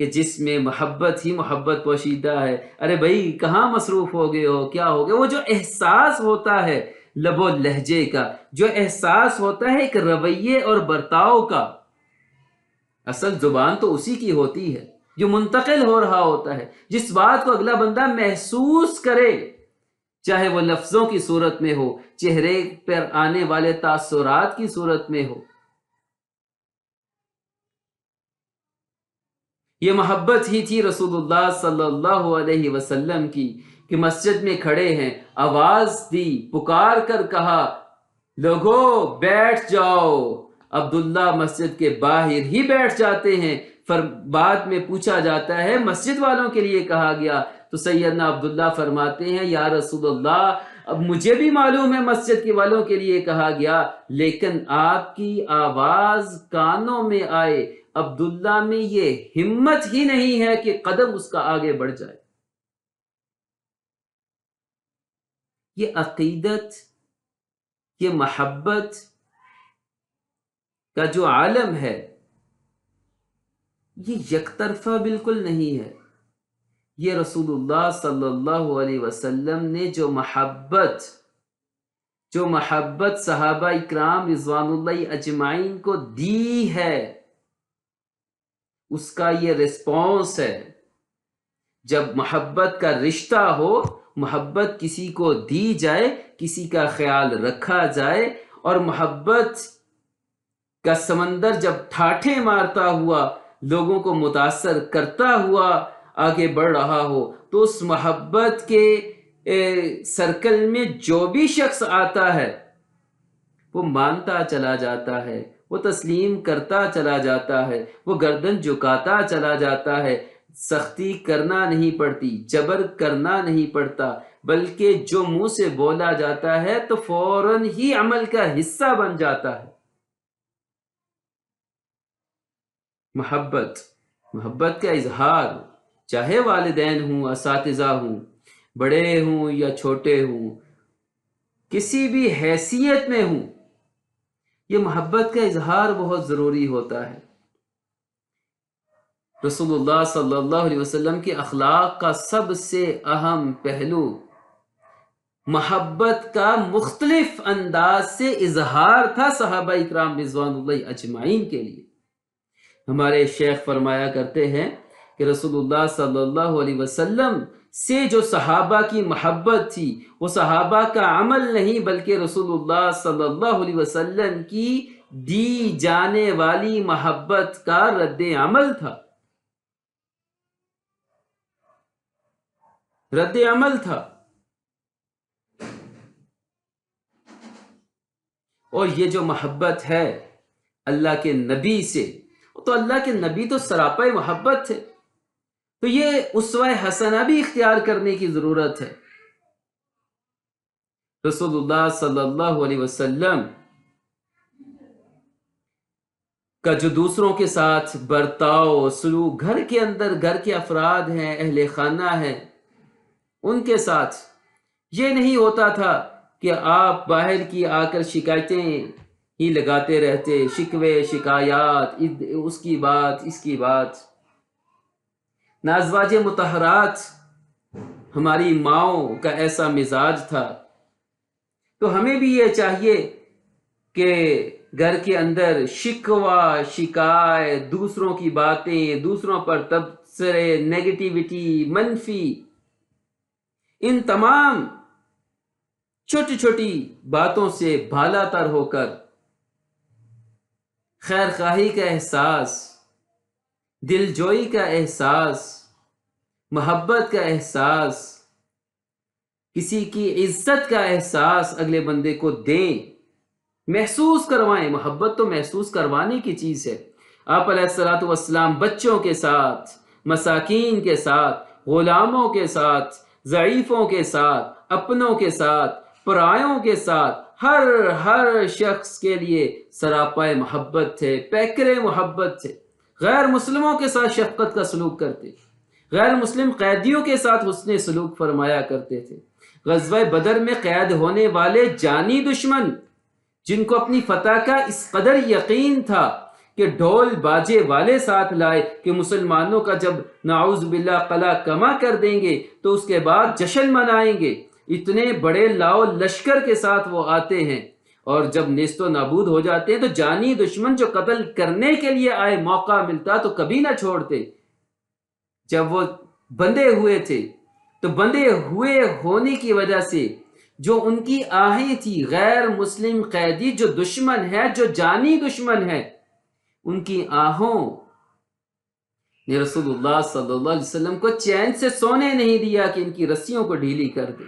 کہ جس میں محبت ہی محبت پوشیدہ ہے۔ ارے بھائی کہاں مصروف ہو گئے ہو، کیا ہو گئے؟ وہ جو احساس ہوتا ہے لب و لہجے کا، جو احساس ہوتا ہے ایک رویے اور برتاؤ کا، اصل زبان تو اسی کی ہوتی ہے جو منتقل ہو رہا ہوتا ہے، جس بات کو اگلا بندہ محسوس کرے، چاہے وہ لفظوں کی صورت میں ہو، چہرے پر آنے والے تاثرات کی صورت میں ہو۔ یہ محبت ہی تھی رسول اللہ صلی اللہ علیہ وسلم کی کہ مسجد میں کھڑے ہیں، آواز دی، پکار کر کہا لوگو بیٹھ جاؤ۔ عبداللہ مسجد کے باہر ہی بیٹھ جاتے ہیں۔ بعد میں پوچھا جاتا ہے مسجد والوں کے لیے کہا گیا، تو سیدنا عبداللہ فرماتے ہیں یا رسول اللہ اب مجھے بھی معلوم ہے مسجد کے والوں کے لیے کہا گیا، لیکن آپ کی آواز کانوں میں آئے، عبداللہ میں یہ ہمت ہی نہیں ہے کہ قدم اس کا آگے بڑھ جائے۔ یہ عقیدت، یہ محبت کا جو عالم ہے یہ یک طرفہ بالکل نہیں ہے۔ یہ رسول اللہ صلی اللہ علیہ وسلم نے جو محبت صحابہ اکرام رضوان اللہ اجمعین کو دی ہے، اس کا یہ ریسپانس ہے۔ جب محبت کا رشتہ ہو، محبت کسی کو دی جائے، کسی کا خیال رکھا جائے، اور محبت کا سمندر جب ٹھاٹھیں مارتا ہوا لوگوں کو متاثر کرتا ہوا آگے بڑھ رہا ہو، تو اس محبت کے سرکل میں جو بھی شخص آتا ہے وہ مانتا چلا جاتا ہے، وہ تسلیم کرتا چلا جاتا ہے، وہ گردن جھکاتا چلا جاتا ہے۔ سختی کرنا نہیں پڑتی، جبر کرنا نہیں پڑتا، بلکہ جو منہ سے بولا جاتا ہے تو فوراً ہی عمل کا حصہ بن جاتا ہے۔ محبت کا اظہار، چاہے والدین ہوں، اساتذہ ہوں، بڑے ہوں یا چھوٹے ہوں، کسی بھی حیثیت میں ہوں، یہ محبت کا اظہار بہت ضروری ہوتا ہے۔ رسول اللہ صلی اللہ علیہ وسلم کے اخلاق کا سب سے اہم پہلو محبت کا مختلف انداز سے اظہار تھا صحابہ اکرام رضوان اللہ اجمعین کے لیے۔ ہمارے شیخ فرمایا کرتے ہیں کہ رسول اللہ صلی اللہ علیہ وسلم سے جو صحابہ کی محبت تھی وہ صحابہ کا عمل نہیں بلکہ رسول اللہ صلی اللہ علیہ وسلم کی دی جانے والی محبت کا رد عمل تھا، رد عمل تھا۔ اور یہ جو محبت ہے اللہ کے نبی سے، تو اللہ کے نبی تو سراپا محبت تھے، تو یہ اسوہ حسنہ بھی اختیار کرنے کی ضرورت ہے۔ رسول اللہ صلی اللہ علیہ وسلم کا جو دوسروں کے ساتھ برتاؤ سلوک، گھر کے اندر گھر کے افراد ہیں، اہل خانہ ہیں، ان کے ساتھ یہ نہیں ہوتا تھا کہ آپ باہر کی آ کر شکایتیں ہی لگاتے رہتے، شکوے شکایات، اس کی بات اس کی بات۔ ازواج مطہرات ہماری ماؤں کا ایسا مزاج تھا، تو ہمیں بھی یہ چاہیے کہ گھر کے اندر شکوہ شکایت، دوسروں کی باتیں، دوسروں پر تبصرے، نیگیٹیوٹی، منفی، ان تمام چھوٹی چھوٹی باتوں سے بھالا تر ہو کر خیر خواہی کا احساس، دل جوئی کا احساس، محبت کا احساس، کسی کی عزت کا احساس اگلے بندے کو دیں، محسوس کروائیں۔ محبت تو محسوس کروانے کی چیز ہے۔ آپ علیہ الصلوۃ والسلام بچوں کے ساتھ، مساکین کے ساتھ، غلاموں کے ساتھ، ضعیفوں کے ساتھ، اپنوں کے ساتھ، پرایوں کے ساتھ، ہر شخص کے لیے سراپائے محبت تھے، پیکرے محبت تھے۔ غیر مسلموں کے ساتھ شفقت کا سلوک کرتے، غیر مسلم قیدیوں کے ساتھ حسن سلوک فرمایا کرتے تھے۔ غزوہ بدر میں قید ہونے والے جانی دشمن، جن کو اپنی فتح کا اس قدر یقین تھا کہ ڈھول باجے والے ساتھ لائے کہ مسلمانوں کا جب نعوذ باللہ قلع کما کر دیں گے تو اس کے بعد جشن منائیں گے، اتنے بڑے لاؤ لشکر کے ساتھ وہ آتے ہیں، اور جب نیست و نابود ہو جاتے ہیں تو جانی دشمن جو قتل کرنے کے لیے آئے موقع ملتا تو کبھی نہ چھوڑتے۔ جب وہ بندے ہوئے تھے تو بندے ہوئے ہونے کی وجہ سے جو ان کی آہیں تھی، غیر مسلم قیدی جو دشمن ہے، جو جانی دشمن ہے، ان کی آہوں نے رسول اللہ صلی اللہ علیہ وسلم کو چین سے سونے نہیں دیا کہ ان کی رسیوں کو ڈھیلی کر دے۔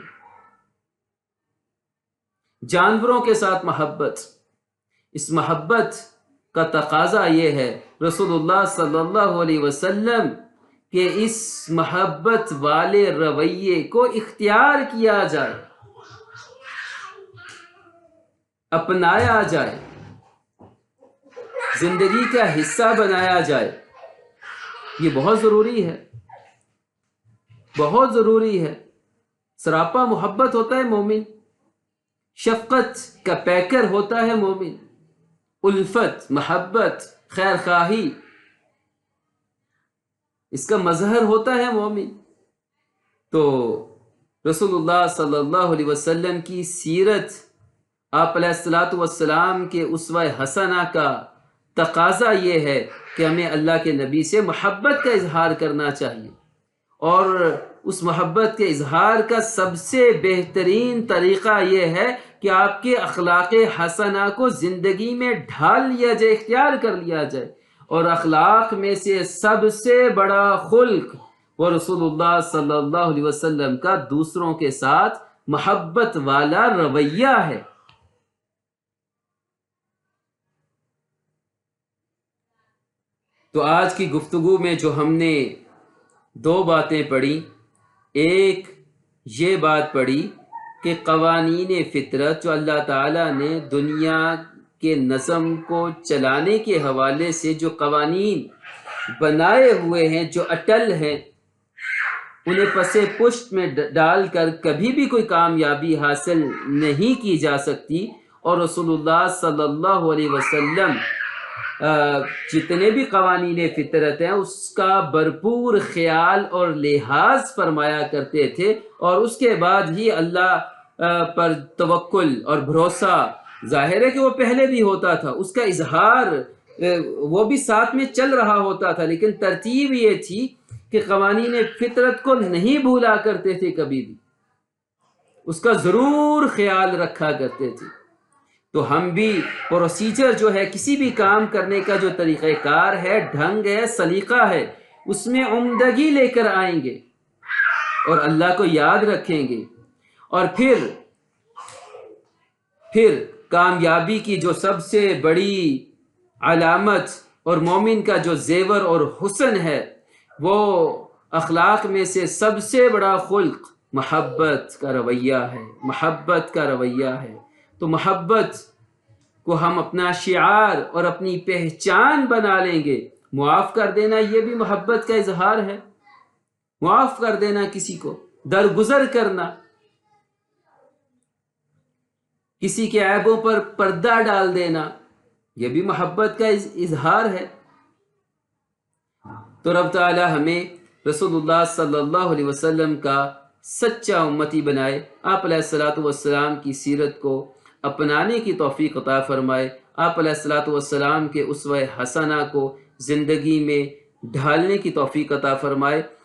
جانوروں کے ساتھ محبت، اس محبت کا تقاضا یہ ہے رسول اللہ صلی اللہ علیہ وسلم کہ اس محبت والے رویے کو اختیار کیا جائے، اپنایا جائے، زندگی کا حصہ بنایا جائے۔ یہ بہت ضروری ہے، بہت ضروری ہے۔ سراپا محبت ہوتا ہے مومن، شفقت کا پیکر ہوتا ہے مومن، الفت، محبت، خیر خواہی اس کا مظہر ہوتا ہے مومن۔ تو رسول اللہ صلی اللہ علیہ وسلم کی سیرت، آپ علیہ الصلوۃ والسلام کے اسوہ حسنہ کا تقاضا یہ ہے کہ ہمیں اللہ کے نبی سے محبت کا اظہار کرنا چاہیے، اور اس محبت کے اظہار کا سب سے بہترین طریقہ یہ ہے کہ آپ کے اخلاق حسنہ کو زندگی میں ڈھال لیا جائے، اختیار کر لیا جائے۔ اور اخلاق میں سے سب سے بڑا خلق وہ رسول اللہ صلی اللہ علیہ وسلم کا دوسروں کے ساتھ محبت والا رویہ ہے۔ تو آج کی گفتگو میں جو ہم نے دو باتیں پڑھی، ایک یہ بات پڑھی کہ قوانین فطرت جو اللہ تعالیٰ نے دنیا کے نظم کو چلانے کے حوالے سے جو قوانین بنائے ہوئے ہیں، جو اٹل ہیں، انہیں پس پشت میں ڈال کر کبھی بھی کوئی کامیابی حاصل نہیں کی جا سکتی، اور رسول اللہ صلی اللہ علیہ وسلم جتنے بھی قوانین فطرت ہیں اس کا بھرپور خیال اور لحاظ فرمایا کرتے تھے، اور اس کے بعد ہی اللہ پر توکل اور بھروسہ، ظاہر ہے کہ وہ پہلے بھی ہوتا تھا، اس کا اظہار وہ بھی ساتھ میں چل رہا ہوتا تھا، لیکن ترتیب یہ تھی کہ قوانین فطرت کو نہیں بھولا کرتے تھے کبھی بھی، اس کا ضرور خیال رکھا کرتے تھے۔ تو ہم بھی پروسیجر جو ہے، کسی بھی کام کرنے کا جو طریقہ کار ہے، ڈھنگ ہے، سلیقہ ہے، اس میں عمدگی لے کر آئیں گے اور اللہ کو یاد رکھیں گے، اور پھر کامیابی کی جو سب سے بڑی علامت اور مومن کا جو زیور اور حسن ہے، وہ اخلاق میں سے سب سے بڑا خلق محبت کا رویہ ہے، محبت کا رویہ ہے۔ تو محبت کو ہم اپنا شعار اور اپنی پہچان بنا لیں گے۔ معاف کر دینا یہ بھی محبت کا اظہار ہے، معاف کر دینا، کسی کو درگزر کرنا، کسی کے عیبوں پر پردہ ڈال دینا، یہ بھی محبت کا اظہار ہے۔ تو رب تعالی ہمیں رسول اللہ صلی اللہ علیہ وسلم کا سچا امتی بنائے، آپ علیہ الصلوۃ والسلام کی سیرت کو اپنانے کی توفیق عطا فرمائے، آپ علیہ الصلوۃ والسلام کے اسوہ حسنہ کو زندگی میں ڈھالنے کی توفیق عطا فرمائے۔